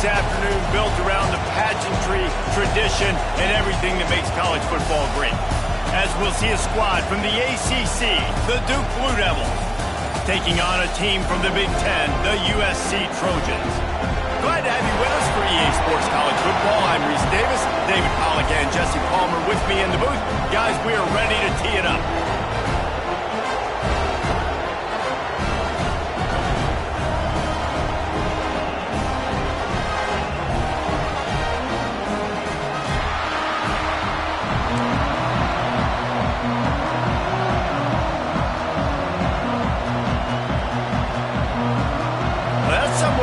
this afternoon built around the pageantry, tradition, and everything that makes college football great. As we'll see a squad from the ACC, the Duke Blue Devils, taking on a team from the Big Ten, the USC Trojans. Glad to have you with us for EA Sports College Football. I'm Reese Davis, David Pollack and Jesse Palmer with me in the booth. Guys, we are ready to tee it up.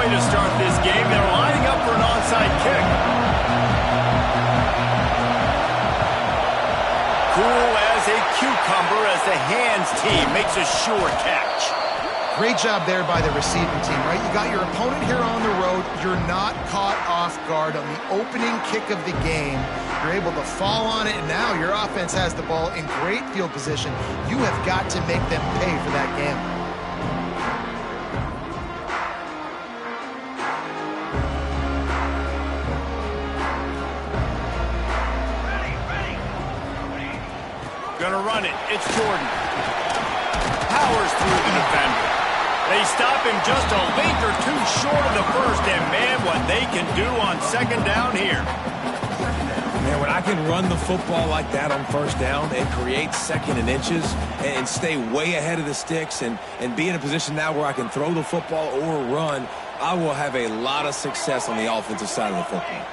To start this game, they're lining up for an onside kick. Cool as a cucumber as the hands team makes a sure catch. Great job there by the receiving team, right? You got your opponent here on the road. You're not caught off guard on the opening kick of the game. You're able to fall on it, and now your offense has the ball in great field position. You have got to make them pay for that gamble. Gonna run it. It's Jordan. Powers through the defender. They stop him just a length or two short of the first, and man, what they can do on second down here. Man, when I can run the football like that on first down and create second and inches and stay way ahead of the sticks and be in a position now where I can throw the football or run, I will have a lot of success on the offensive side of the football.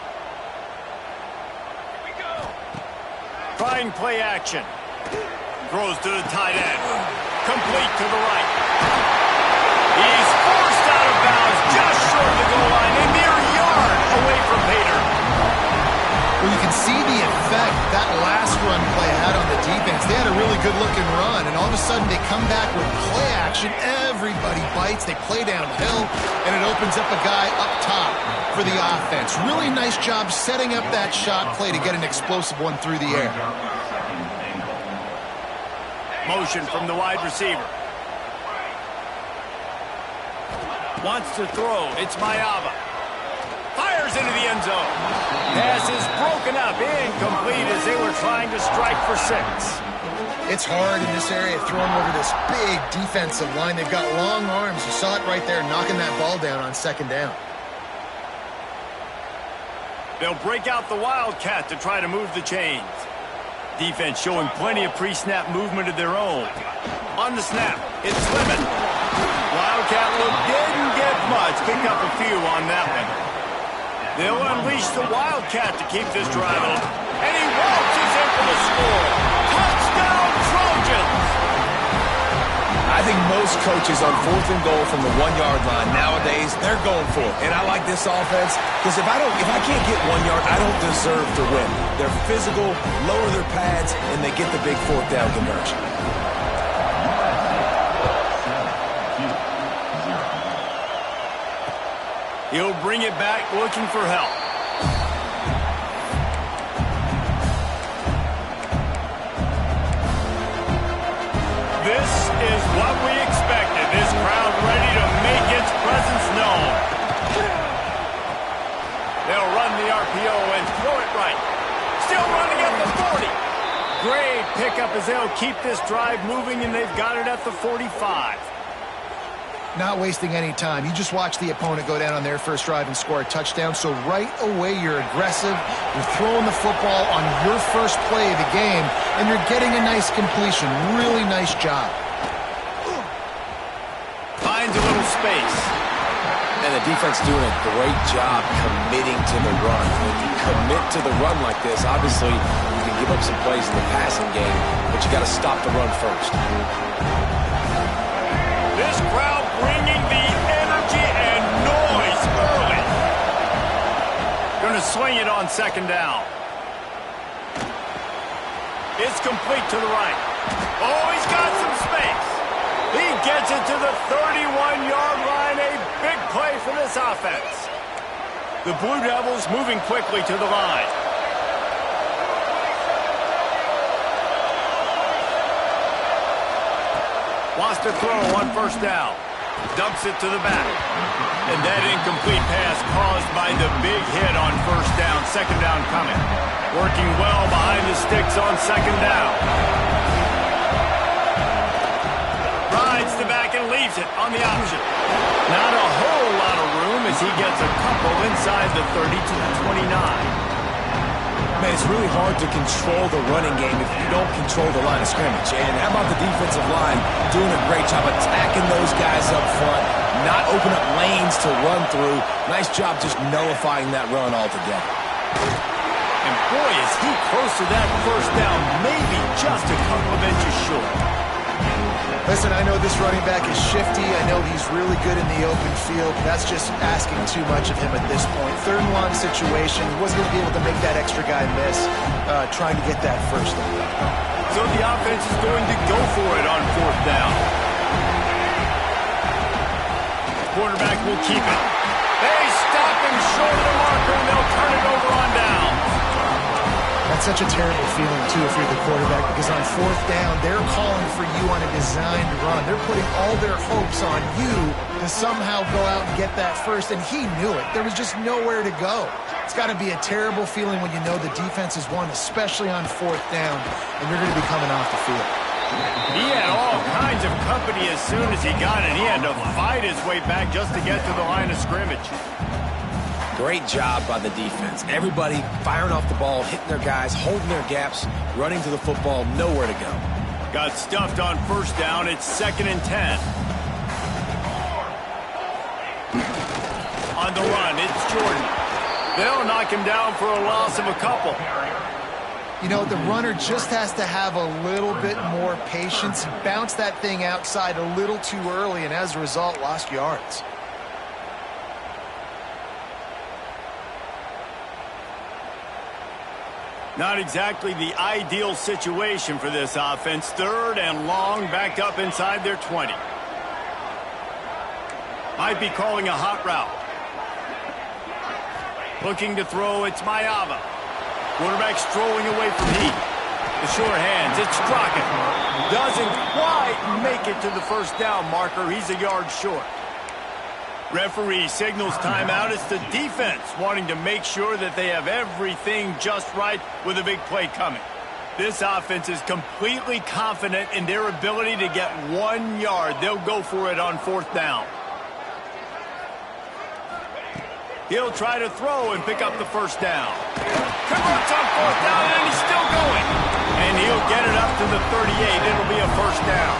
Fine play action. Throws to the tight end. Complete to the right. He's forced out of bounds just short of the goal line. A mere yard away from Pater. Well, you can see the effect that last run play had on the defense. They had a really good-looking run, and all of a sudden they come back with play action. Everybody bites. They play downhill, and it opens up a guy up top for the offense. Really nice job setting up that shot play to get an explosive one through the air. Motion from the wide receiver. Wants to throw. It's Mayava. Fires into the end zone. Pass is broken up. Incomplete as they were trying to strike for 6. It's hard in this area throwing over this big defensive line. They've got long arms. You saw it right there, knocking that ball down on second down. They'll break out the Wildcat to try to move the chains. Defense showing plenty of pre-snap movement of their own. On the snap, it's Slimmon. Wildcat look didn't get much. Picked up a few on that one. They'll unleash the Wildcat to keep this drive on. And he waltzes in for the score. Touchdown, Trojans! I think most coaches on 4th and goal from the 1-yard line nowadays, they're going for it. And I like this offense because if I can't get 1 yard, I don't deserve to win. They're physical, lower their pads, and they get the big 4th down conversion. He'll bring it back looking for help. This is what we expected. This crowd ready to make its presence known. They'll run the RPO and throw it right. Still running at the 40. Great pickup as they'll keep this drive moving, and they've got it at the 45. Not wasting any time. You just watch the opponent go down on their first drive and score a touchdown. So right away, you're aggressive. You're throwing the football on your first play of the game, and you're getting a nice completion. Really nice job. Finds a little space. And the defense doing a great job committing to the run. When you commit to the run like this, obviously you can give up some plays in the passing game, but you got to stop the run first. This crowd bringing the energy and noise early. Going to swing it on second down. It's complete to the right. Oh, he's got some space. He gets it to the 31-yard line. A big play for this offense. The Blue Devils moving quickly to the line. Wants to throw on first down. Dumps it to the back. And that incomplete pass caused by the big hit on first down. Second down coming. Working well behind the sticks on second down. Rides the back and leaves it on the option. Not a whole lot of room as he gets a couple inside the 30 to the 29. Man, it's really hard to control the running game if you don't control the line of scrimmage. And how about the defensive line doing a great job attacking those guys up front, not open up lanes to run through. Nice job just nullifying that run altogether. And boy, is he close to that first down, maybe just a couple of inches short. Listen, I know this running back is shifty. I know he's really good in the open field. That's just asking too much of him at this point. Third and long situation. He wasn't going to be able to make that extra guy miss, trying to get that first down. So the offense is going to go for it on fourth down. Quarterback will keep it. They stop him short of the marker, and they'll turn it over on down. That's such a terrible feeling, too, if you're the quarterback, because on fourth down, they're calling for you on a designed run. They're putting all their hopes on you to somehow go out and get that first, and he knew it. There was just nowhere to go. It's got to be a terrible feeling when you know the defense has won, especially on fourth down, and you're going to be coming off the field. He had all kinds of company as soon as he got it. He had to fight his way back just to get to the line of scrimmage. Great job by the defense. Everybody firing off the ball, hitting their guys, holding their gaps, running to the football, nowhere to go. Got stuffed on first down. It's 2nd and 10. On the run, it's Jordan. They'll knock him down for a loss of a couple. You know, the runner just has to have a little bit more patience, bounce that thing outside a little too early, and as a result, lost yards. Not exactly the ideal situation for this offense. 3rd and long, backed up inside their 20. Might be calling a hot route. Looking to throw, it's Mayava. Quarterback strolling away from heat. The short hands, it's Strachan. Doesn't quite make it to the first down marker. He's a yard short. Referee signals timeout. It's the defense wanting to make sure that they have everything just right with a big play coming. This offense is completely confident in their ability to get 1 yard. They'll go for it on fourth down. He'll try to throw and pick up the first down. Converts on fourth down, and he's still going. And he'll get it up to the 38. It'll be a first down.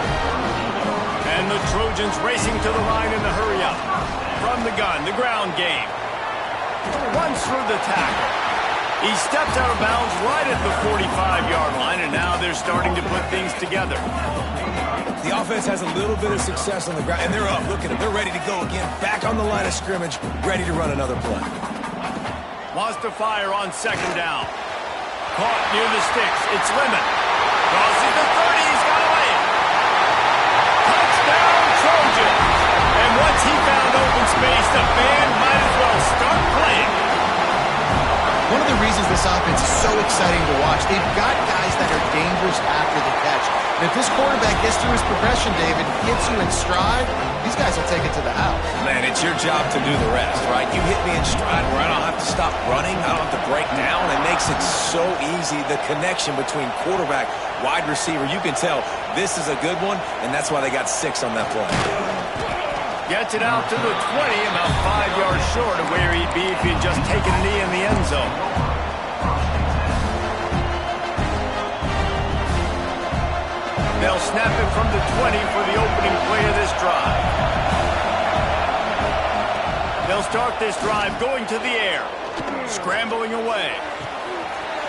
And the Trojans racing to the line in the hurry-up. From the gun, the ground game. Runs through the tackle. He steps out of bounds right at the 45-yard line, and now they're starting to put things together. The offense has a little bit of success on the ground, and they're up. Look at them. They're ready to go again. Back on the line of scrimmage, ready to run another play. Wants to fire on second down. Caught near the sticks. It's Lemon. Crosses the 30. He's got away. Touchdown, Trojans. And once he found open space, the band might as well start playing. One of the reasons this offense is so exciting to watch, they've got guys that are dangerous after the catch. And if this quarterback gets through his progression, David, gets you in stride, these guys will take it to the house. Man, it's your job to do the rest, right? You hit me in stride where I don't have to stop running, I don't have to break down. It makes it so easy, the connection between quarterback, wide receiver. You can tell this is a good one, and that's why they got 6 on that play. Gets it out to the 20, about 5 yards short of where he'd be if he'd just taken a knee in the end zone. They'll snap it from the 20 for the opening play of this drive. They'll start this drive going to the air. Scrambling away.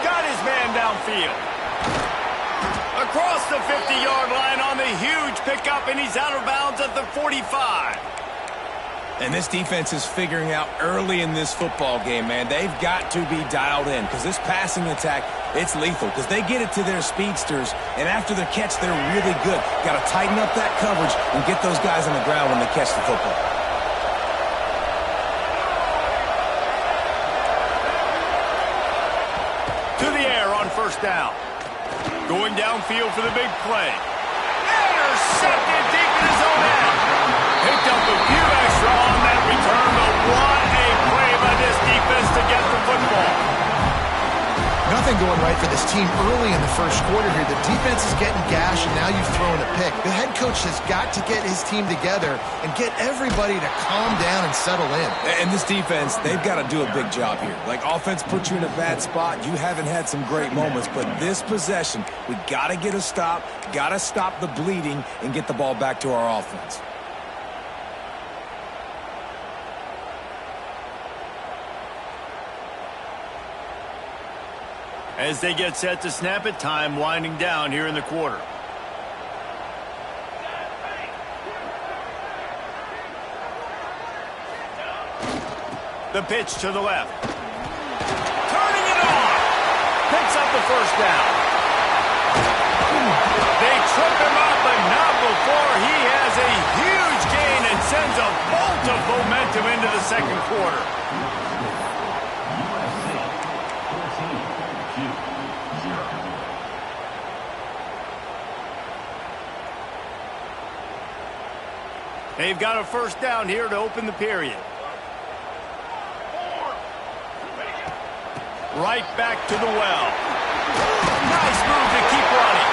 Got his man downfield. Across the 50-yard line on the huge pickup, and he's out of bounds at the 45. And this defense is figuring out early in this football game, man. They've got to be dialed in because this passing attack, it's lethal because they get it to their speedsters, and after their catch, they're really good. Got to tighten up that coverage and get those guys on the ground when they catch the football. To the air on first down. Going downfield for the big play. Intercepted deep in his own end. Picked up a few extra on that return, but what a play by this defense to get the football. Nothing going right for this team early in the first quarter here. The defense is getting gashed, and now you've thrown a pick. The head coach has got to get his team together and get everybody to calm down and settle in. And this defense, they've got to do a big job here. Like, offense put you in a bad spot. You haven't had some great moments, but this possession, we got to get a stop, got to stop the bleeding, and get the ball back to our offense. As they get set to snap it, time winding down here in the quarter. The pitch to the left. Turning it on. Picks up the first down. They trip him up, but not before he has a huge gain and sends a bolt of momentum into the second quarter. They've got a first down here to open the period. Right back to the well. Nice move to keep running.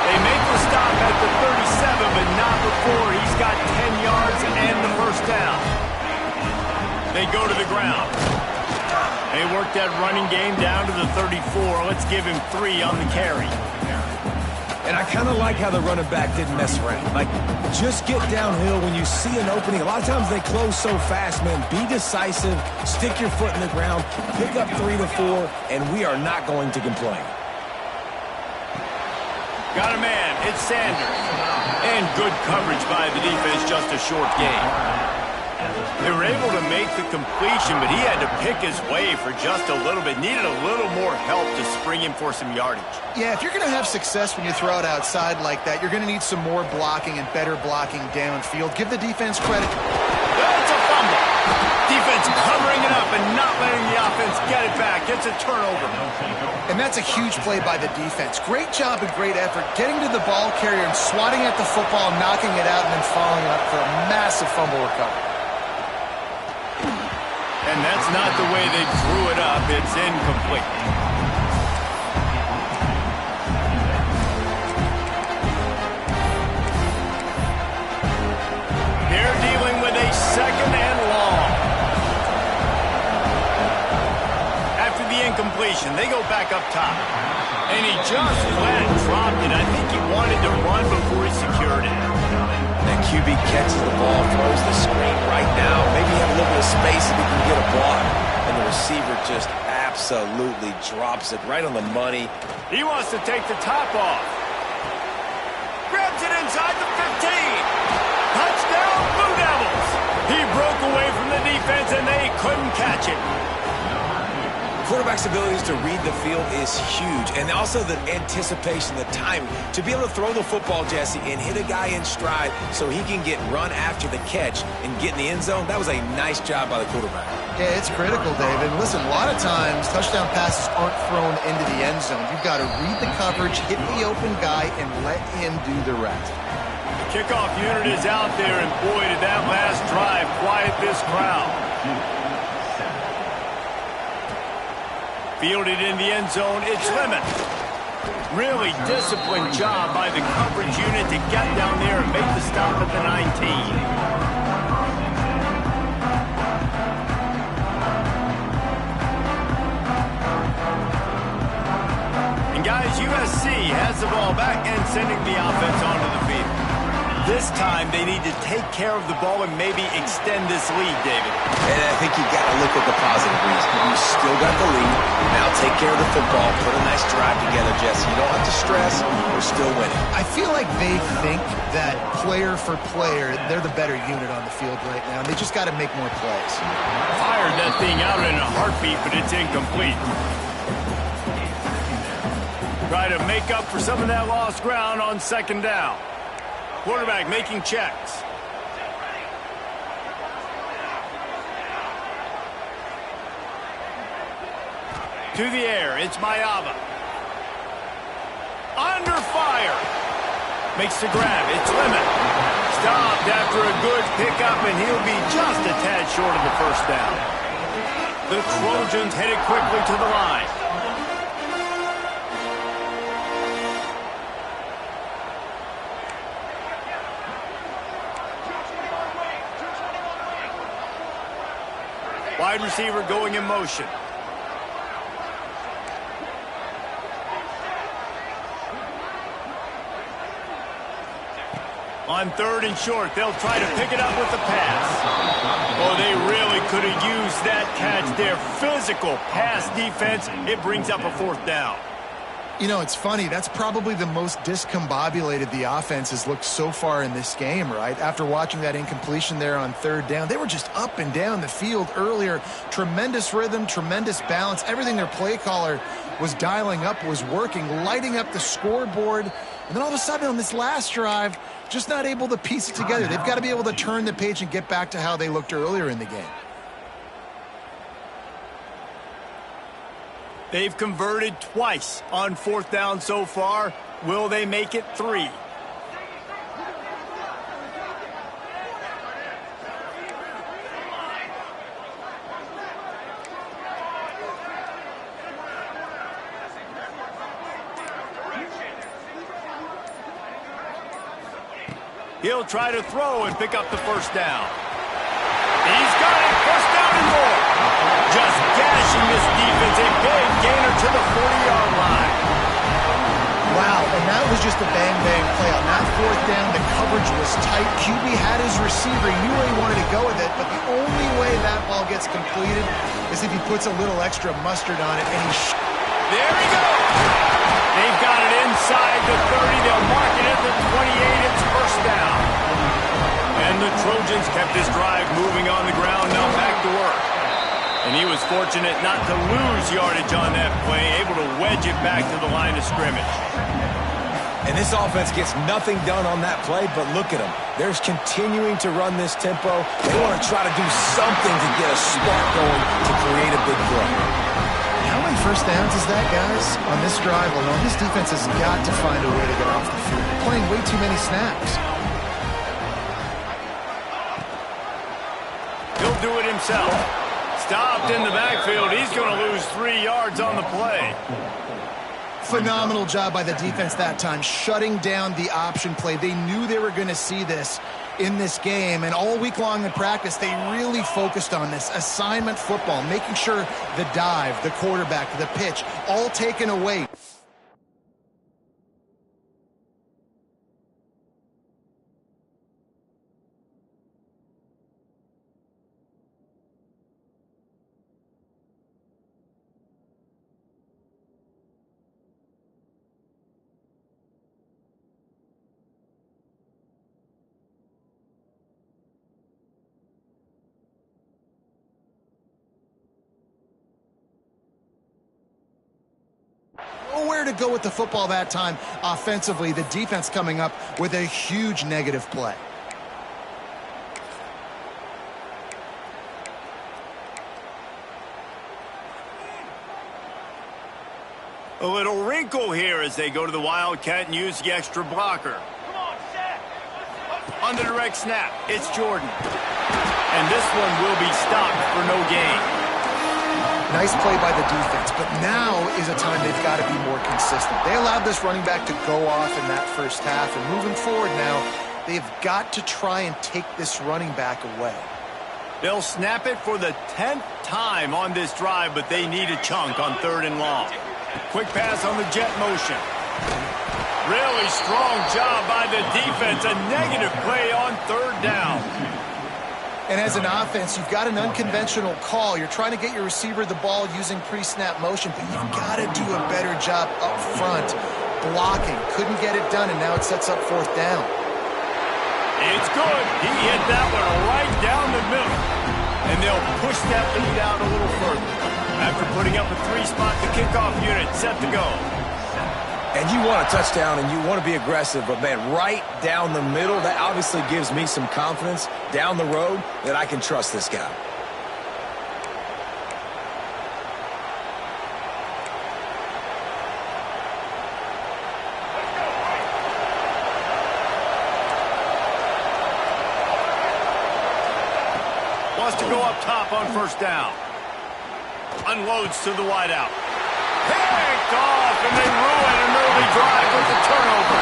They make the stop at the 37, but not before he's got 10 yards and the first down. They go to the ground. They work that running game down to the 34. Let's give him 3 on the carry. And I kind of like how the running back didn't mess around. Like, just get downhill when you see an opening. A lot of times they close so fast, man. Be decisive, stick your foot in the ground, pick up 3 to 4, and we are not going to complain. Got a man, it's Sanders. And good coverage by the defense, just a short gain. They were able to make the completion, but he had to pick his way for just a little bit. Needed a little more help to spring him for some yardage. Yeah, if you're going to have success when you throw it outside like that, you're going to need some more blocking and better blocking downfield. Give the defense credit. That's a fumble. Defense covering it up and not letting the offense get it back. It's a turnover. And that's a huge play by the defense. Great job and great effort getting to the ball carrier and swatting at the football, knocking it out, and then following up for a massive fumble recovery. And that's not the way they threw it up. It's incomplete. They're dealing with a second and long. After the incompletion, they go back up top. And he just flat dropped it. I think he wanted to run before he secured it. That QB catches the ball, throws the screen right now. Maybe have a little bit of space if he can get a block. And the receiver just absolutely drops it right on the money. He wants to take the top off. Grabs it inside the 15. Touchdown, Blue Devils. He broke away from the defense, and they couldn't catch it. Quarterback's abilities to read the field is huge, and also the anticipation, the timing. To be able to throw the football, Jesse, and hit a guy in stride so he can get run after the catch and get in the end zone, that was a nice job by the quarterback. Yeah, it's critical, David. Listen, a lot of times touchdown passes aren't thrown into the end zone. You've got to read the coverage, hit the open guy, and let him do the rest. The kickoff unit is out there, and boy, did that last drive quiet this crowd. Fielded in the end zone, it's Lemon. Really disciplined job by the coverage unit to get down there and make the stop at the 19. And guys, USC has the ball back and sending the offense onto the field. This time, they need to take care of the ball and maybe extend this lead, David. And I think you've got to look at the positive reason. You still got the lead. Now take care of the football. Put a nice drive together, Jesse. You don't have to stress. We're still winning. I feel like they think that player for player, they're the better unit on the field right now. They just got to make more plays. Fired that thing out in a heartbeat, but it's incomplete. Try to make up for some of that lost ground on second down. Quarterback making checks. To the air, it's Mayava. Under fire. Makes the grab, it's Lemon. stopped after a good pickup, and he'll be just a tad short of the first down. The Trojans headed quickly to the line. Wide receiver going in motion. On 3rd and short, they'll try to pick it up with the pass. Oh, they really could have used that catch there. Physical pass defense. It brings up a 4th down. You know, it's funny. That's probably the most discombobulated the offense has looked so far in this game, right? After watching that incompletion there on 3rd down, they were just up and down the field earlier. Tremendous rhythm, tremendous balance. Everything their play caller was dialing up was working, lighting up the scoreboard. And then all of a sudden on this last drive, just not able to piece it together. They've got to be able to turn the page and get back to how they looked earlier in the game. They've converted twice on 4th down so far. Will they make it 3? He'll try to throw and pick up the 1st down. He's got it. 1st down and more. Just gashing this defense. A big gainer to the 40-yard line. Wow, and that was just a bang-bang play. On that 4th down, the coverage was tight. QB had his receiver. He knew where he wanted to go with it, but the only way that ball gets completed is if he puts a little extra mustard on it, and there he goes. They've got it inside the 30. They'll mark it at the 28. It's 1st down. And the Trojans kept this drive moving on the ground. Now back to work. And he was fortunate not to lose yardage on that play, able to wedge it back to the line of scrimmage. And this offense gets nothing done on that play, but look at them. They're continuing to run this tempo. They want to try to do something to get a spark going to create a big play. How many 1st downs is that, guys? On this drive alone, this defense has got to find a way to get off the field. They're playing way too many snaps. He'll do it himself. Stopped in the backfield. He's going to lose 3 yards on the play. Phenomenal job by the defense that time, shutting down the option play. They knew they were going to see this in this game, and all week long in practice, they really focused on this assignment football, making sure the dive, the quarterback, the pitch, all taken away. Nowhere to go with the football that time offensively. The defense coming up with a huge negative play. A little wrinkle here as they go to the Wildcat and use the extra blocker. On the direct snap, it's Jordan. And this one will be stopped for no gain. Nice play by the defense, but now is a time they've got to be more consistent. They allowed this running back to go off in that 1st half, and moving forward now, they've got to try and take this running back away. They'll snap it for the 10th time on this drive, but they need a chunk on 3rd and long. Quick pass on the jet motion. Really strong job by the defense. A negative play on 3rd down. And as an offense, you've got an unconventional call. You're trying to get your receiver the ball using pre-snap motion, but you've got to do a better job up front blocking. Couldn't get it done, and now it sets up 4th down. It's good. He hit that one right down the middle. And they'll push that lead out a little further. After putting up a 3-spot, the kickoff unit set to go. And you want a touchdown and you want to be aggressive, but man, right down the middle, that obviously gives me some confidence down the road that I can trust this guy. wants to go up top on first down. Unloads to the wideout. Picked off, and they ruin an early drive with the turnover.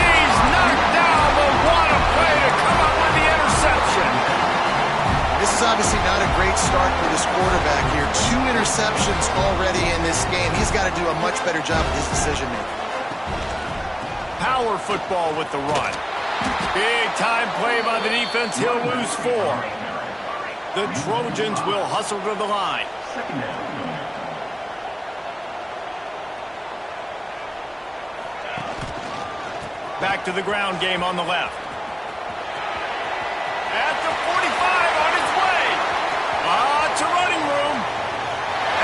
He's knocked down, but what a play to come up with the interception. This is obviously not a great start for this quarterback here. 2 interceptions already in this game. He's got to do a much better job with his decision-making. Power football with the run. Big time play by the defense. He'll lose 4. The Trojans will hustle to the line. Back to the ground game on the left. At the 45 on his way. Lots of running room.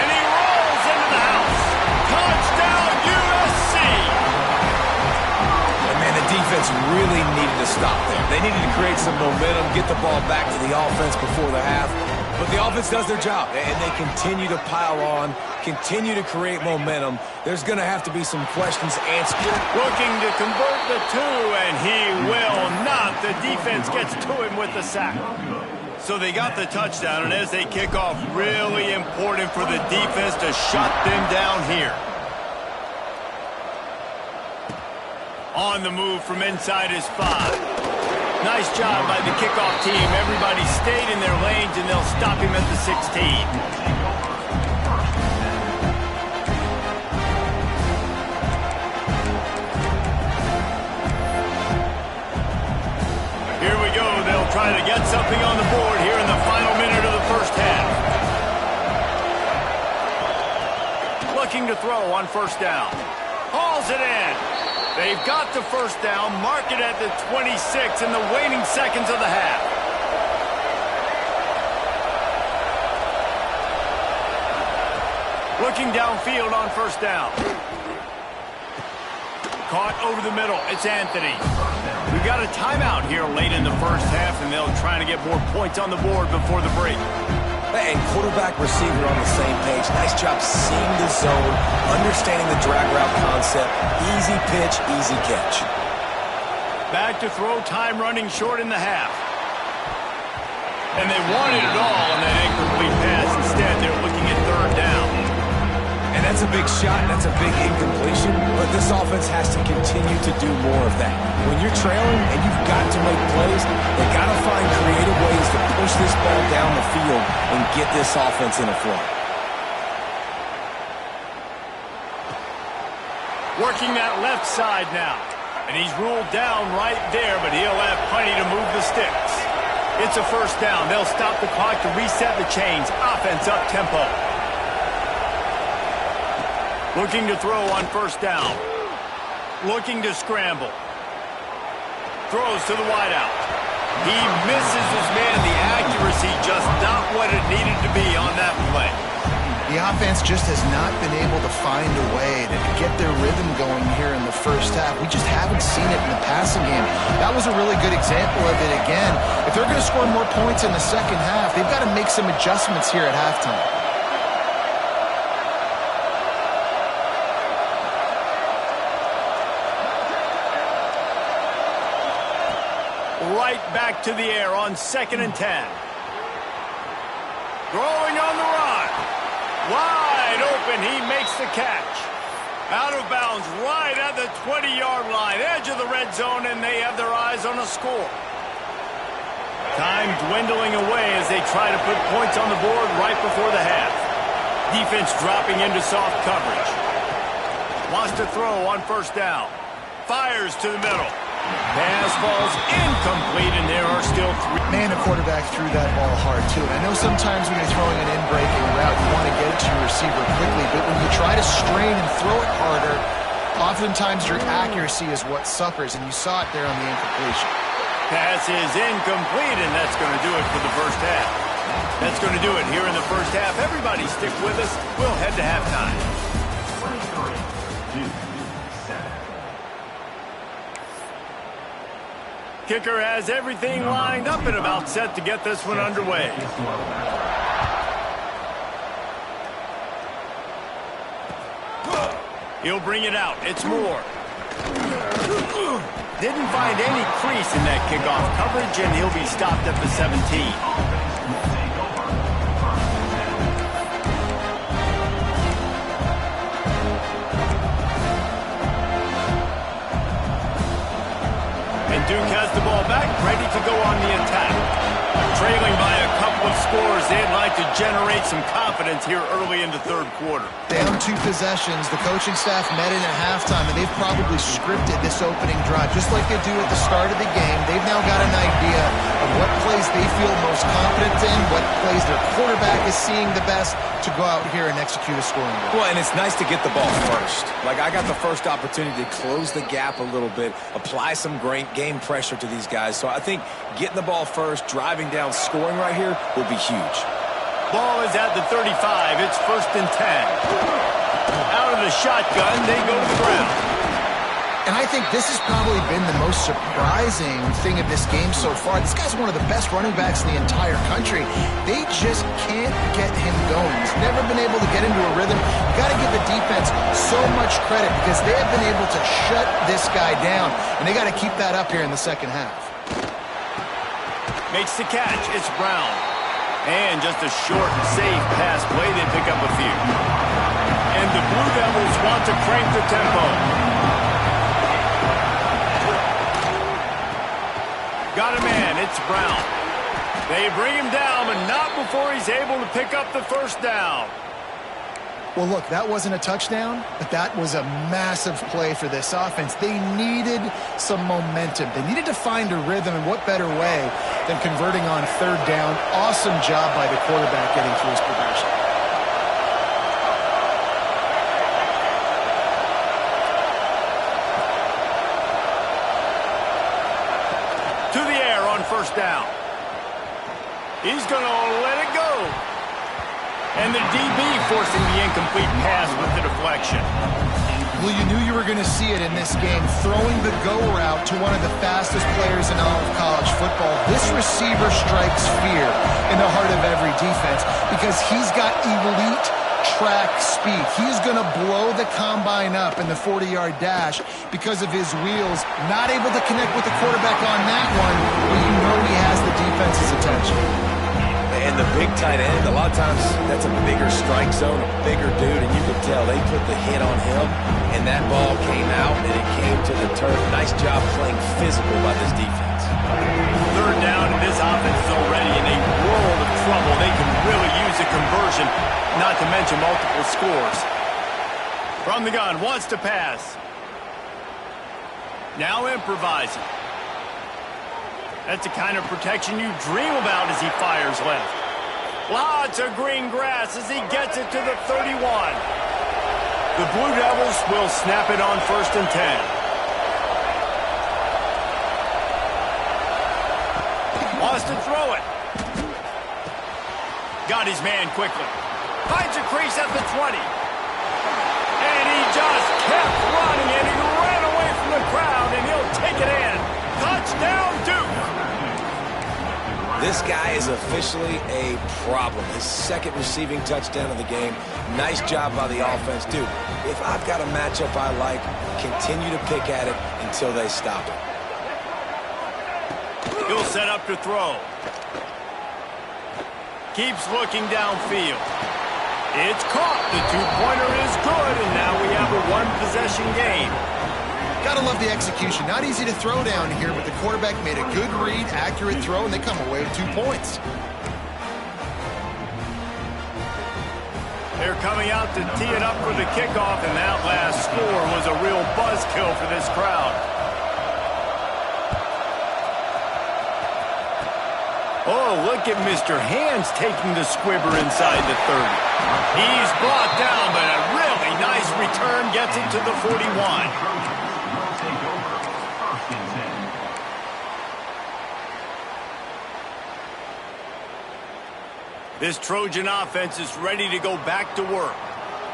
And he rolls into the house. Touchdown USC. And man, the defense really needed to stop there. They needed to create some momentum, get the ball back to the offense before the half. But the offense does their job, and they continue to pile on, continue to create momentum. There's going to have to be some questions answered. Looking to convert the 2, and he will not. The defense gets to him with the sack. So they got the touchdown, and as they kick off, really important for the defense to shut them down here. On the move from inside his 5. Nice job by the kickoff team. Everybody stayed in their lanes, and they'll stop him at the 16. Here we go. They'll try to get something on the board here in the final minute of the first half. Looking to throw on first down. Hauls it in. They've got the first down, mark it at the 26 in the waning seconds of the half. Looking downfield on first down. Caught over the middle. It's Anthony. We got a timeout here late in the first half, and they'll try to get more points on the board before the break. And quarterback, receiver on the same page. Nice job seeing the zone, understanding the drag route concept. Easy pitch, easy catch. Back to throw, time running short in the half. And they wanted it all on that incomplete pass. Instead, they're looking at third down. And that's a big shot, and that's a big incompletion, but this offense has to continue to do more of that. When you're trailing and you've got to make plays, they got to find creative ways to push this ball down the field and get this offense in a flow. Working that left side now. And he's ruled down right there, but he'll have plenty to move the sticks. It's a first down. They'll stop the clock to reset the chains. Offense up tempo. Looking to throw on first down. Looking to scramble. Throws to the wideout. He misses his man. The accuracy just not what it needed to be on that play. The offense just has not been able to find a way to get their rhythm going here in the first half. We just haven't seen it in the passing game. That was a really good example of it again. If they're going to score more points in the second half, they've got to make some adjustments here at halftime. Right back to the air on 2nd and 10. Throwing on the run. Wide open, he makes the catch. Out of bounds, right at the 20-yard line, edge of the red zone, and they have their eyes on a score. Time dwindling away as they try to put points on the board right before the half. Defense dropping into soft coverage. Wants to throw on first down. Fires to the middle. Pass falls incomplete, and there are still 3. Man, the quarterback threw that ball hard, too. And I know sometimes when you're throwing an in-breaking route, you want to get it to your receiver quickly. But when you try to strain and throw it harder, oftentimes your accuracy is what suffers, and you saw it there on the incompletion. Pass is incomplete, and that's going to do it for the first half. That's going to do it here in the first half. Everybody stick with us. We'll head to halftime. Kicker has everything lined up and about set to get this one underway. He'll bring it out. It's Moore. Didn't find any crease in that kickoff coverage, and he'll be stopped at the 17. And Duke has the ball back, ready to go on the attack. Trailing by a couple of scores, they'd like to generate some confidence here early in the third quarter. Down 2 possessions, the coaching staff met in at halftime, and they've probably scripted this opening drive, just like they do at the start of the game. They've now got an idea of what plays they feel most confident in, what plays their quarterback is seeing the best to go out here and execute a scoring drive. Well, and it's nice to get the ball first. Like, I got the first opportunity to close the gap a little bit, apply some great game pressure to these guys. So I think getting the ball first, driving down, scoring right here will be huge. Ball is at the 35. It's 1st and 10. Out of the shotgun, they go to the ground. And I think this has probably been the most surprising thing of this game so far. This guy's one of the best running backs in the entire country. They just can't get him going. He's never been able to get into a rhythm. You got to give the defense so much credit because they have been able to shut this guy down, and they got to keep that up here in the second half. Makes the catch. It's Brown. And just a short and safe pass play. They pick up a few. And the Blue Devils want to crank the tempo. Got a man. It's Brown. They bring him down, but not before he's able to pick up the first down. Well, look, that wasn't a touchdown, but that was a massive play for this offense. They needed some momentum. They needed to find a rhythm, and what better way than converting on 3rd down. Awesome job by the quarterback getting through his progression. To the air on 1st down. He's going to let it go. And the DB forcing the incomplete pass with the deflection. Well, you knew you were going to see it in this game. Throwing the go route to one of the fastest players in all of college football. This receiver strikes fear in the heart of every defense because he's got elite track speed. He's going to blow the combine up in the 40-yard dash because of his wheels. Not able to connect with the quarterback on that one, but you know he has the defense's attention. And the big tight end, a lot of times that's a bigger strike zone, a bigger dude, and you can tell they put the hit on him, and that ball came out, and it came to the turf. Nice job playing physical by this defense. 3rd down, and this offense is already in a world of trouble. They can really use a conversion, not to mention multiple scores. From the gun, wants to pass. Now improvising. That's the kind of protection you dream about as he fires left. Lots of green grass as he gets it to the 31. The Blue Devils will snap it on 1st and 10. Wants to throw it. Got his man quickly. Finds a crease at the 20. And he just kept running, and he ran away from the crowd, and he'll take it in. Touchdown, Duke. This guy is officially a problem. His 2nd receiving touchdown of the game. Nice job by the offense. Dude, if I've got a matchup I like, continue to pick at it until they stop it. He'll set up to throw. Keeps looking downfield. It's caught. The 2-pointer is good, and now we have a 1-possession game. Gotta love the execution. Not easy to throw down here, but the quarterback made a good read, accurate throw, and they come away with 2 points. They're coming out to tee it up for the kickoff, and that last score was a real buzzkill for this crowd. Oh, look at Mr. Hands taking the squibber inside the 30. He's brought down, but a really nice return gets him to the 41. This Trojan offense is ready to go back to work.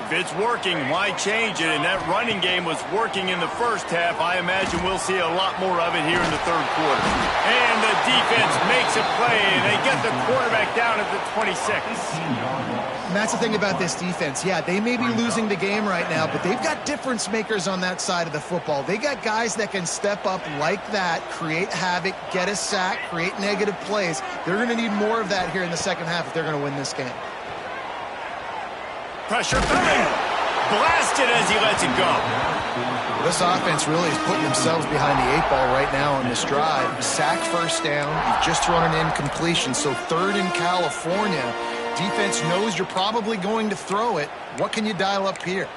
If it's working, why change it? And that running game was working in the first half. I imagine we'll see a lot more of it here in the third quarter. And the defense makes a play, and they get the quarterback down at the 26. And that's the thing about this defense. Yeah, they may be losing the game right now, but they've got difference makers on that side of the football. They got guys that can step up like that, create havoc, get a sack, create negative plays. They're going to need more of that here in the second half if they're going to win this game. Pressure coming. Blasted as he lets it go. This offense really is putting themselves behind the 8 ball right now on this drive. Sack first down. You've just thrown an incompletion. So 3rd in California. Defense knows you're probably going to throw it. What can you dial up here?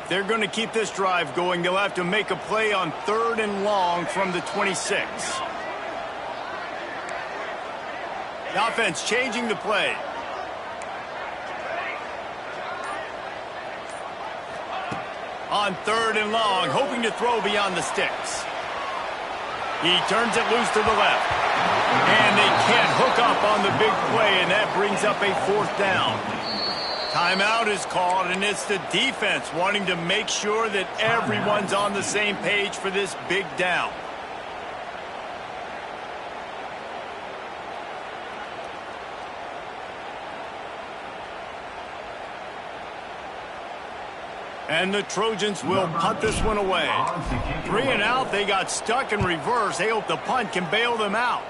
They're going to keep this drive going. They'll have to make a play on 3rd and long from the 26. The offense changing the play. On 3rd and long, hoping to throw beyond the sticks. He turns it loose to the left. And they can't hook up on the big play, and that brings up a 4th down. Timeout is called, and it's the defense wanting to make sure that everyone's on the same page for this big down. And the Trojans will punt this one away. 3 and out, they got stuck in reverse. They hope the punt can bail them out.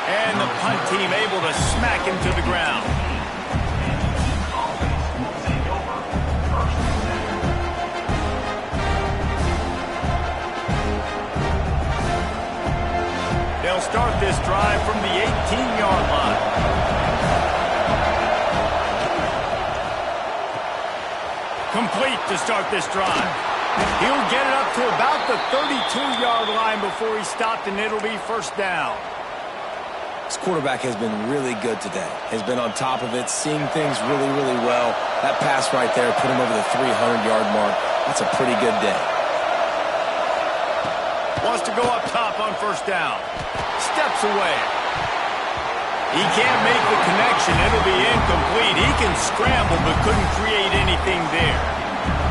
And the punt team able to smack him to the ground. They'll start this drive from the 18-yard line. Complete to start this drive. He'll get it up to about the 32-yard line before he stopped, and it'll be 1st down. This quarterback has been really good today. Has been on top of it, seeing things really, really well. That pass right there put him over the 300-yard mark. That's a pretty good day. Wants to go up top on 1st down. Steps away. He can't make the connection. It'll be incomplete. He can scramble but couldn't create anything there.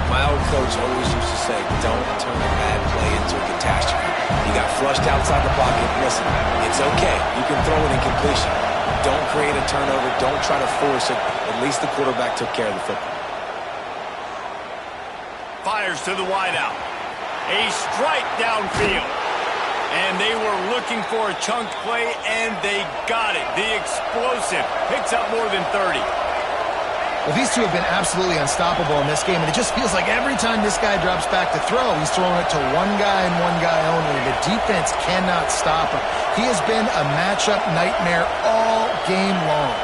My old coach always used to say, don't turn a bad play into a catastrophe. He got flushed outside the pocket. Listen, it's okay. You can throw it in completion. Don't create a turnover. Don't try to force it. At least the quarterback took care of the football. Fires to the wideout. A strike downfield. And they were looking for a chunk play, and they got it. The explosive picks up more than 30. Well, these two have been absolutely unstoppable in this game, and it just feels like every time this guy drops back to throw, he's throwing it to one guy and one guy only. The defense cannot stop him. He has been a matchup nightmare all game long.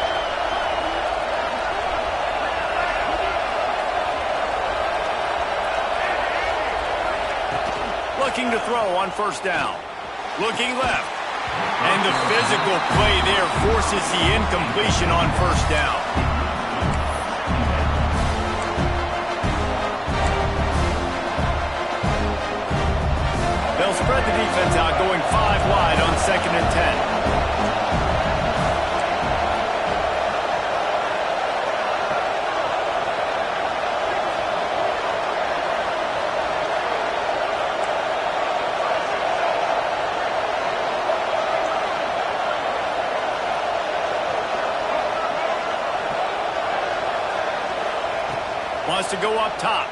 Looking to throw on 1st down. Looking left. And the physical play there forces the incompletion on 1st down. They'll spread the defense out, going 5 wide on 2nd and 10. Wants to go up top.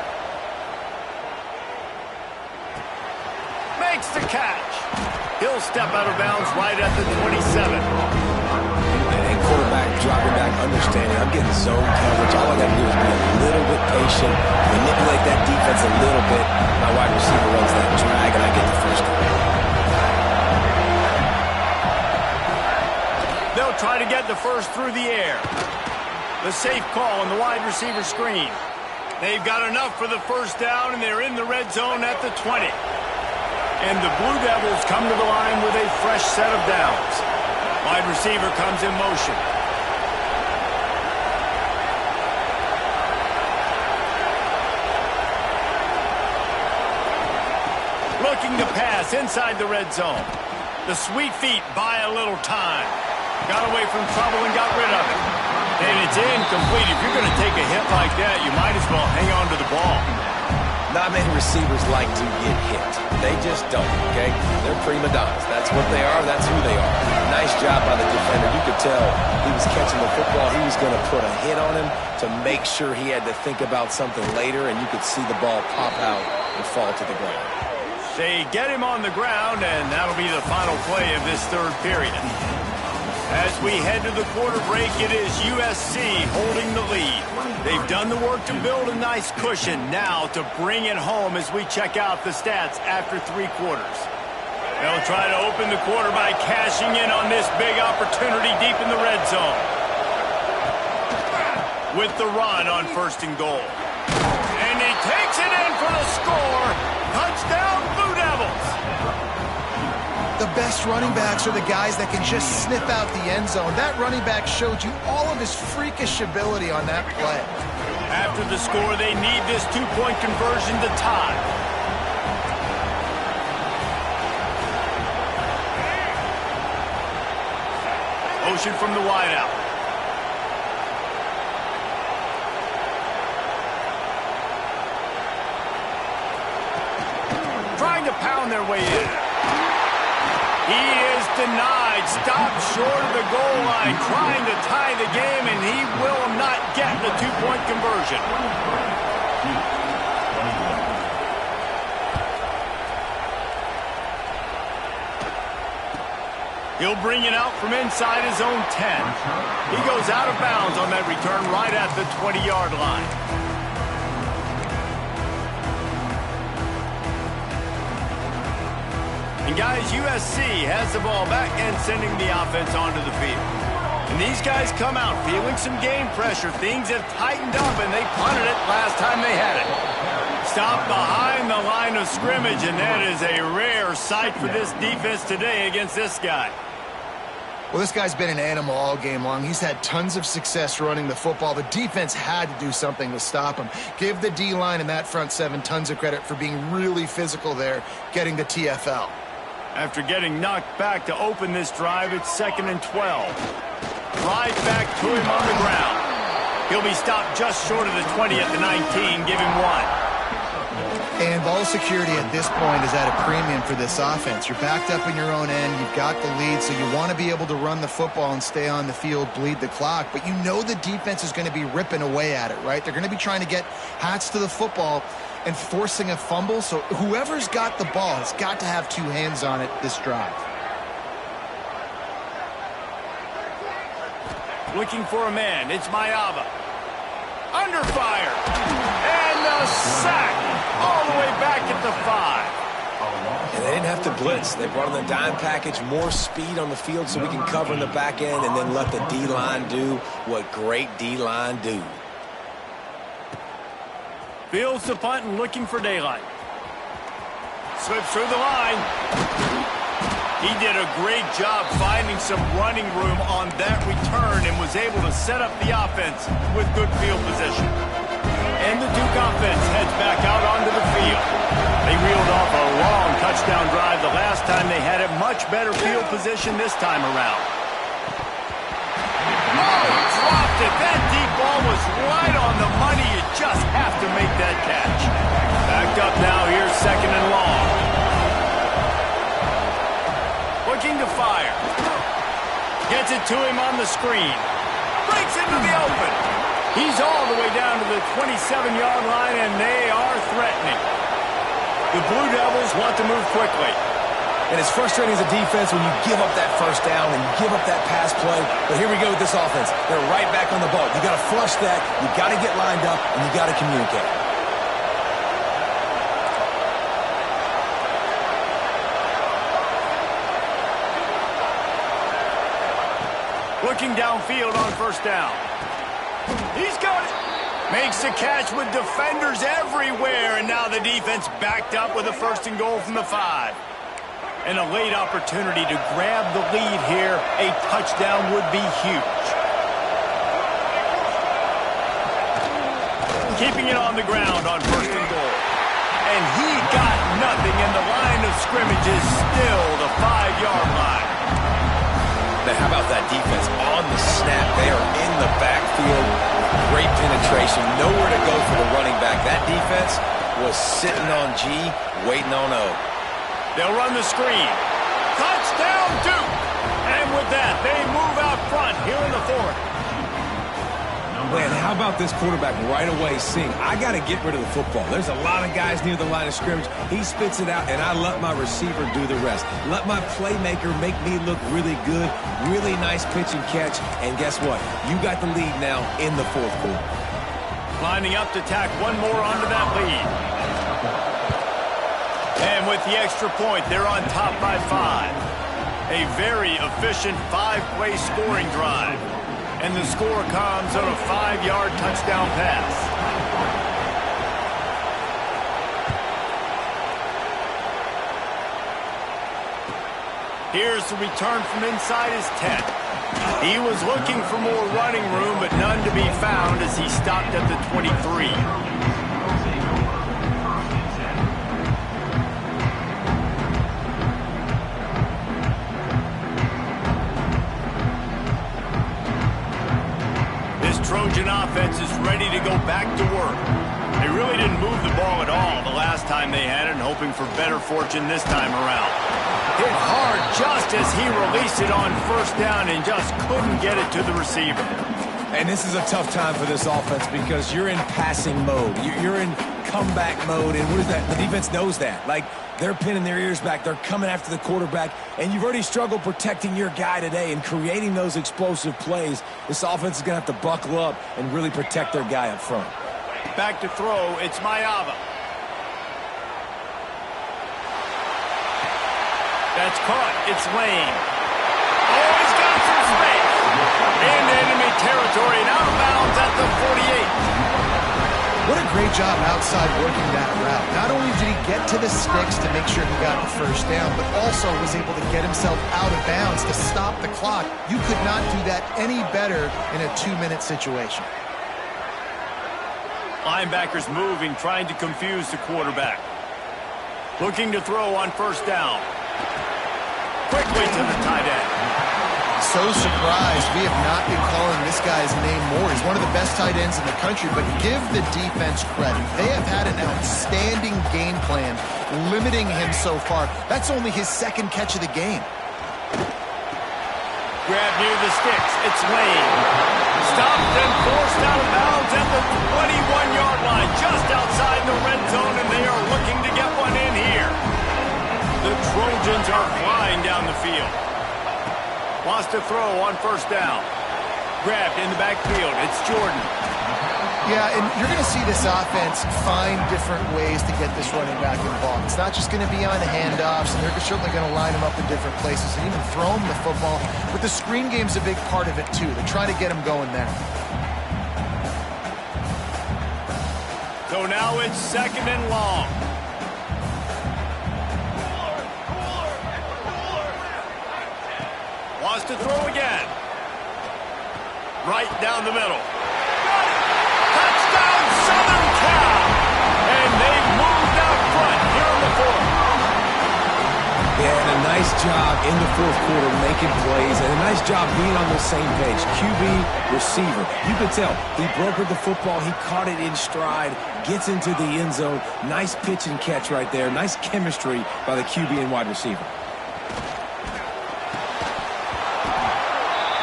Makes the catch. He'll step out of bounds right at the 27. And quarterback dropping back, understanding I'm getting zone coverage. All I got to do is be a little bit patient, manipulate that defense a little bit. My wide receiver runs that drag, and I get the 1st down. They'll try to get the 1st through the air. The safe call on the wide receiver screen. They've got enough for the 1st down, and they're in the red zone at the 20. And the Blue Devils come to the line with a fresh set of downs. Wide receiver comes in motion. Looking to pass inside the red zone. The sweet feet buy a little time. Got away from trouble and got rid of it. And it's incomplete. If you're going to take a hit like that, you might as well hang on to the ball. Not many receivers like to get hit. They just don't, okay? They're prima donnas. That's what they are. That's who they are. Nice job by the defender. You could tell he was catching the football. He was going to put a hit on him to make sure he had to think about something later, and you could see the ball pop out and fall to the ground. They get him on the ground, and that'll be the final play of this third period. As we head to the quarter break, it is USC holding the lead. They've done the work to build a nice cushion. Now to bring it home as we check out the stats after 3 quarters. They'll try to open the quarter by cashing in on this big opportunity deep in the red zone. With the run on 1st and goal. And he takes it in for the score. Touchdown, Blue Devils. The best running backs are the guys that can just sniff out the end zone. That running back showed you all of his freakish ability on that play. After the score, they need this 2-point conversion to tie. Motion from the wideout. Trying to pound their way in. He is denied, stopped short of the goal line, trying to tie the game, and he will not get the 2-point conversion. He'll bring it out from inside his own 10. He goes out of bounds on that return right at the 20-yard line. And guys, USC has the ball back and sending the offense onto the field. And these guys come out feeling some game pressure. Things have tightened up, and they punted it last time they had it. Stopped behind the line of scrimmage, and that is a rare sight for this defense today against this guy. Well, this guy's been an animal all game long. He's had tons of success running the football. The defense had to do something to stop him. Give the D-line and that front 7 tons of credit for being really physical there, getting the TFL. After getting knocked back to open this drive, it's 2nd and 12. Right back to him on the ground. He'll be stopped just short of the 20 at the 19. Give him 1. And ball security at this point is at a premium for this offense. You're backed up in your own end. You've got the lead, so you want to be able to run the football and stay on the field, bleed the clock. But you know the defense is going to be ripping away at it, right? They're going to be trying to get hats to the football and forcing a fumble. So whoever's got the ball has got to have 2 hands on it this drive. Looking for a man. It's Mayava. Under fire. And a sack. All the way back at the 5. And they didn't have to blitz. They brought in the dime package, more speed on the field so we can cover in the back end and then let the D-line do what great D-line do. Fields the punt and looking for daylight. Slips through the line. He did a great job finding some running room on that return and was able to set up the offense with good field position. And the Duke offense heads back out onto the field. They reeled off a long touchdown drive the last time they had it. Much better field position this time around. Oh, dropped it. That deep ball was right on the money. You just have to make that catch. Backed up now. Here's 2nd and long. Looking to fire. Gets it to him on the screen. Breaks into the open. He's all the way down to the 27-yard line, and they are threatening. The Blue Devils want to move quickly. And it's frustrating as a defense when you give up that first down and you give up that pass play. But here we go with this offense. They're right back on the ball. You got to flush that. You got to get lined up, and you got to communicate. Looking downfield on 1st down. He's got it. Makes the catch with defenders everywhere, and now the defense backed up with a 1st and goal from the 5. And a late opportunity to grab the lead here. A touchdown would be huge. Keeping it on the ground on 1st and goal. And he got nothing, and the line of scrimmage is still the 5-yard line. Now, how about that defense on the snap? They are in the backfield. Great penetration. Nowhere to go for the running back. That defense was sitting on G, waiting on O. They'll run the screen. Touchdown, Duke! And with that, they move out front here in the 4th. Man, how about this quarterback right away seeing, I got to get rid of the football. There's a lot of guys near the line of scrimmage. He spits it out, and I let my receiver do the rest. Let my playmaker make me look really good, really nice pitch and catch, and guess what? You got the lead now in the fourth quarter. Lining up to tack one more onto that lead. And with the extra point, they're on top by 5. A very efficient 5-play scoring drive. And the score comes on a 5-yard touchdown pass. Here's the return from inside his 10. He was looking for more running room, but none to be found as he stopped at the 23. Trojan offense is ready to go back to work. They really didn't move the ball at all the last time they had it, and hoping for better fortune this time around. Hit hard just as he released it on first down and just couldn't get it to the receiver. And this is a tough time for this offense because you're in passing mode. You're in comeback mode, and what is that? The defense knows that. Like, they're pinning their ears back. They're coming after the quarterback, and you've already struggled protecting your guy today and creating those explosive plays. This offense is going to have to buckle up and really protect their guy up front. Back to throw, it's Mayava. That's caught. It's Lane. Oh, he's got some space. Into enemy territory and out of bounds at the 48. What a great job outside working that route. Not only did he get to the sticks to make sure he got the first down, but also was able to get himself out of bounds to stop the clock. You could not do that any better in a 2-minute situation. Linebackers moving, trying to confuse the quarterback. Looking to throw on first down. Quickly to the tight end. So surprised we have not been calling this guy's name more. He's one of the best tight ends in the country, but give the defense credit. They have had an outstanding game plan, limiting him so far. That's only his second catch of the game. Grab near the sticks. It's Lane. Stopped and forced out of bounds at the 21-yard line, just outside the red zone, and they are looking to get one in here. The Trojans are flying down the field. Wants to throw on first down. Grabbed in the backfield. It's Jordan. Yeah, and you're going to see this offense find different ways to get this running back involved. It's not just going to be on handoffs, and they're certainly going to line him up in different places and even throw him the football. But the screen game's a big part of it, too. They're trying to get him going there. So now it's second and long. Wants to throw again. Right down the middle. Got it! Touchdown, Southern Cal! And they've moved out front here in the fourth. Yeah, and a nice job in the fourth quarter making plays, and a nice job being on the same page. QB, receiver. You could tell he brokered the football. He caught it in stride, gets into the end zone. Nice pitch and catch right there. Nice chemistry by the QB and wide receiver.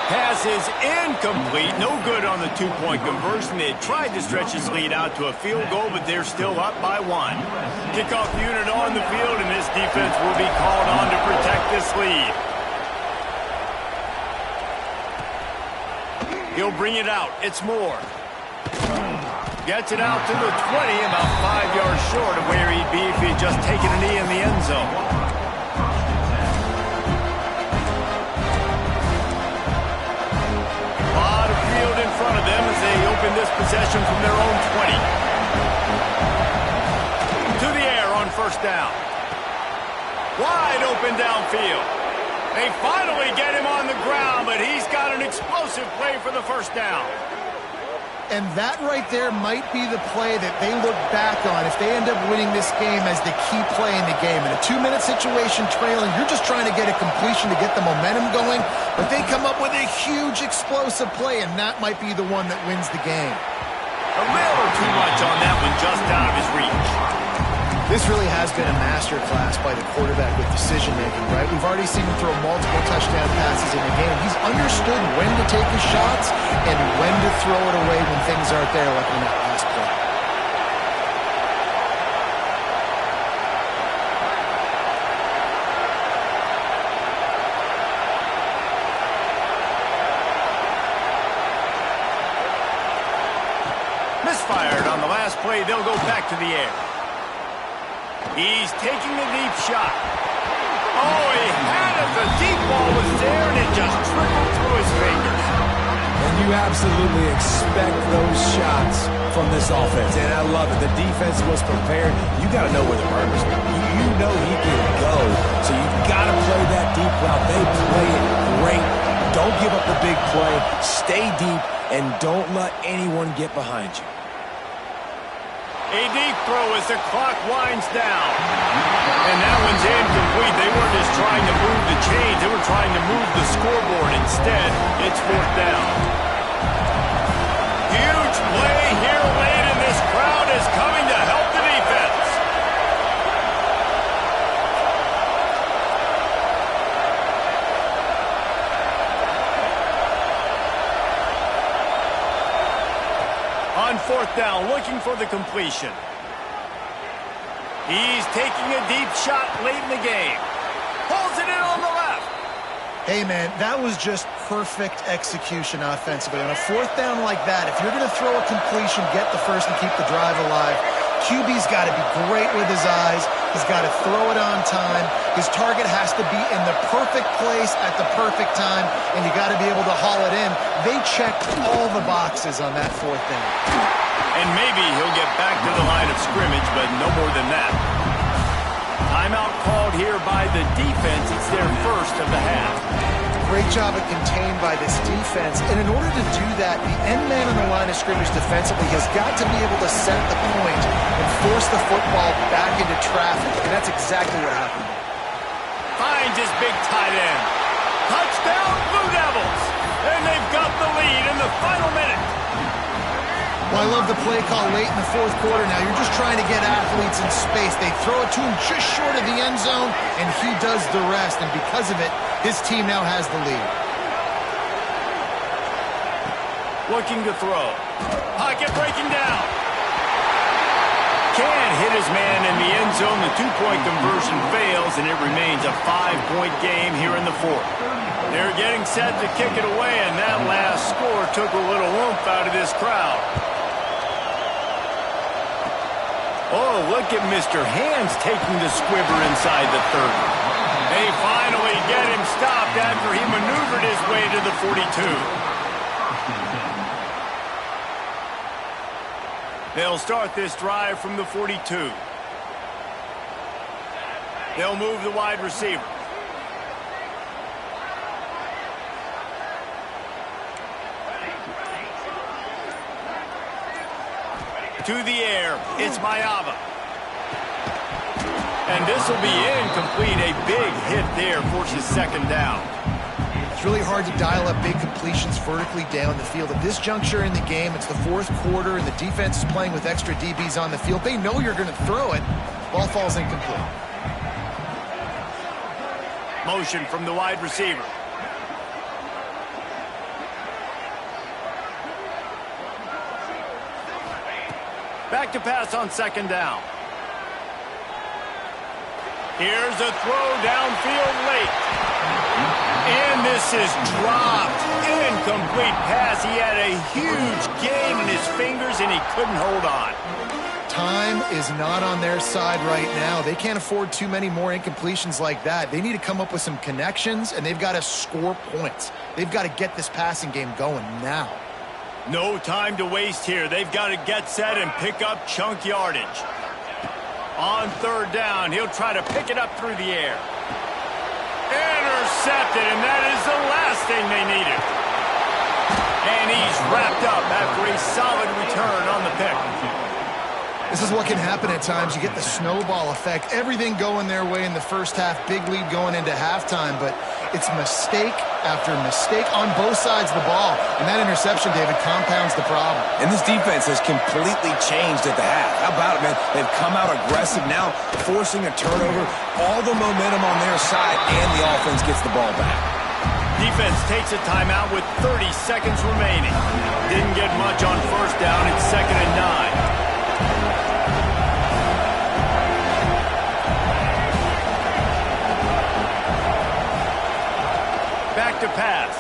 Pass is incomplete. No good on the two-point conversion. They tried to stretch his lead out to a field goal, but they're still up by 1. Kickoff unit on the field, and this defense will be called on to protect this lead. He'll bring it out. It's Moore. Gets it out to the 20, about 5 yards short of where he'd be if he'd just taken a knee in the end zone. In front of them as they open this possession from their own 20. To the air on first down. Wide open downfield. They finally get him on the ground, but he's got an explosive play for the first down. And that right there might be the play that they look back on if they end up winning this game as the key play in the game. In a 2-minute situation trailing, you're just trying to get a completion to get the momentum going, but they come up with a huge explosive play, and that might be the one that wins the game. A little too much on that one, just out of his reach. This really has been a masterclass by the quarterback with decision-making, right? We've already seen him throw multiple touchdown passes in the game. He's understood when to take his shots and when to throw it away when things aren't there, like on that last play. Misfired on the last play. They'll go back to the air. He's taking the deep shot. Oh, he had it. The deep ball was there, and it just trickled through his fingers. And you absolutely expect those shots from this offense, and I love it. The defense was prepared. You got to know where the burgers are. You know he can go, so you've got to play that deep route. They play it great. Don't give up the big play. Stay deep, and don't let anyone get behind you. A deep throw as the clock winds down. And that one's incomplete. They weren't just trying to move the chains. They were trying to move the scoreboard. Instead, it's fourth down. Huge play here late, and this crowd is coming to help the defense. On fourth down, looking for the completion. He's taking a deep shot late in the game. Pulls it in on the left. Hey, man, that was just perfect execution offensively. On a fourth down like that, if you're going to throw a completion, get the first and keep the drive alive. QB's got to be great with his eyes. He's got to throw it on time. His target has to be in the perfect place at the perfect time, and you got to be able to haul it in. They checked all the boxes on that fourth down. And maybe he'll get back to the line of scrimmage, but no more than that. Timeout called here by the defense. It's their first of the half. Great job at contained by this defense. And in order to do that, the end man on the line of scrimmage defensively has got to be able to set the point and force the football back into traffic. And that's exactly what happened. Finds his big tight end. Touchdown, Blue Devils. And they've got the lead in the final minute. Well, I love the play call late in the fourth quarter. Now you're just trying to get athletes in space. They throw it to him just short of the end zone, and he does the rest. And because of it, his team now has the lead. Looking to throw. Pocket breaking down. Can't hit his man in the end zone. The two-point conversion fails, and it remains a 5-point game here in the fourth. They're getting set to kick it away, and that last score took a little oomph out of this crowd. Oh, look at Mr. Hands taking the squibber inside the 30. They finally get him stopped after he maneuvered his way to the 42. They'll start this drive from the 42. They'll move the wide receiver. To the air, it's Mayava. And this will be incomplete. A big hit there, forces second down. It's really hard to dial up big completions vertically down the field. At this juncture in the game, it's the fourth quarter, and the defense is playing with extra DBs on the field. They know you're going to throw it. Ball falls incomplete. Motion from the wide receiver. Back to pass on second down. Here's a throw downfield late. And this is dropped. Incomplete pass. He had a huge gain in his fingers, and he couldn't hold on. Time is not on their side right now. They can't afford too many more incompletions like that. They need to come up with some connections, and they've got to score points. They've got to get this passing game going now. No time to waste here. They've got to get set and pick up chunk yardage. On third down, he'll try to pick it up through the air. Intercepted, and that is the last thing they needed. And he's wrapped up after a solid return on the pick. This is what can happen at times. You get the snowball effect. Everything going their way in the first half. Big lead going into halftime. But It's mistake after mistake on both sides of the ball. And that interception, David, compounds the problem. And this defense has completely changed at the half. How about it, man? They've come out aggressive now, forcing a turnover, all the momentum on their side, and the offense gets the ball back. Defense takes a timeout with 30 seconds remaining. Didn't get much on first down. It's 2nd and 9. Back to pass.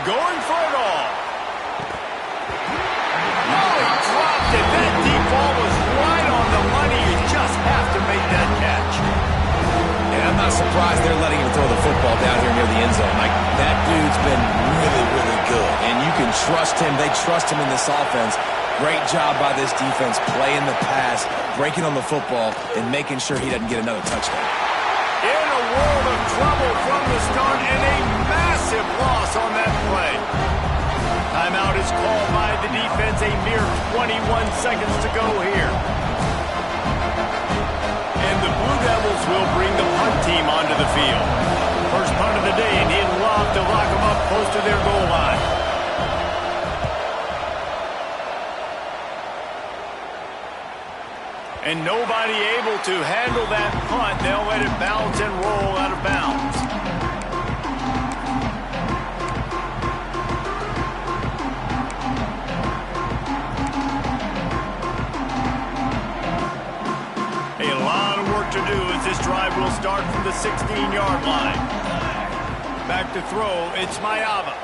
Going for it all. Oh, he dropped it. That deep ball was right on the money. You just have to make that catch. And I'm not surprised they're letting him throw the football down here near the end zone. Like, that dude's been really, really good. And you can trust him. They trust him in this offense. Great job by this defense playing the pass, breaking on the football, and making sure he doesn't get another touchdown. In a world of trouble from the start and a massive loss on that play. Timeout is called by the defense. A mere 21 seconds to go here. And the Blue Devils will bring the punt team onto the field. First punt of the day, and he'll lob to lock them up close to their goal line. And nobody able to handle that punt. They'll let it bounce and roll out of bounds. A lot of work to do as this drive will start from the 16-yard line. Back to throw, it's Maiava.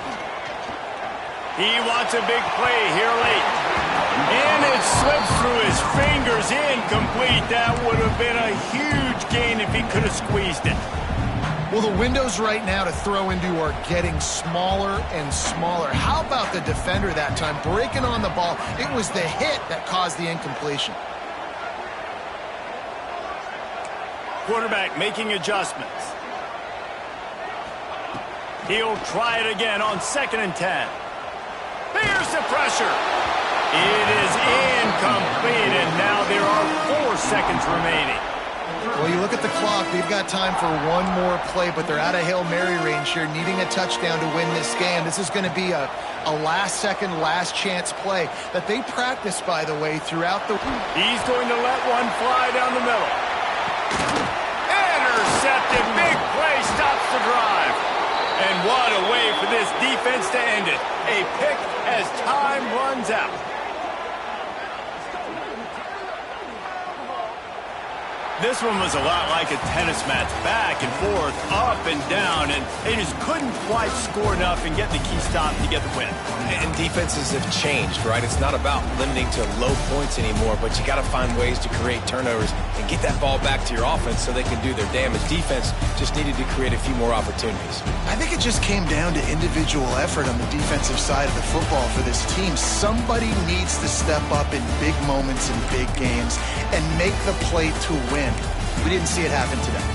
He wants a big play here late. And it slips through his fingers, incomplete. That would have been a huge gain if he could have squeezed it. Well, the windows right now to throw into are getting smaller and smaller. How about the defender that time breaking on the ball? It was the hit that caused the incompletion. Quarterback making adjustments. He'll try it again on 2nd and 10. There's the pressure. It is incomplete, and now there are 4 seconds remaining. Well, you look at the clock. They've got time for one more play, but they're out of Hail Mary range here, needing a touchdown to win this game. This is going to be a last-second, last-chance play that they practice, by the way, throughout the week. He's going to let one fly down the middle. Intercepted. Big play stops the drive. And what a way for this defense to end it. A pick as time runs out. This one was a lot like a tennis match, back and forth, up and down, and they just couldn't quite score enough and get the key stop to get the win. And defenses have changed, right? It's not about limiting to low points anymore, but you got to find ways to create turnovers and get that ball back to your offense so they can do their damage. Defense just needed to create a few more opportunities. I think it just came down to individual effort on the defensive side of the football for this team. Somebody needs to step up in big moments in big games and make the play to win. We didn't see it happen today.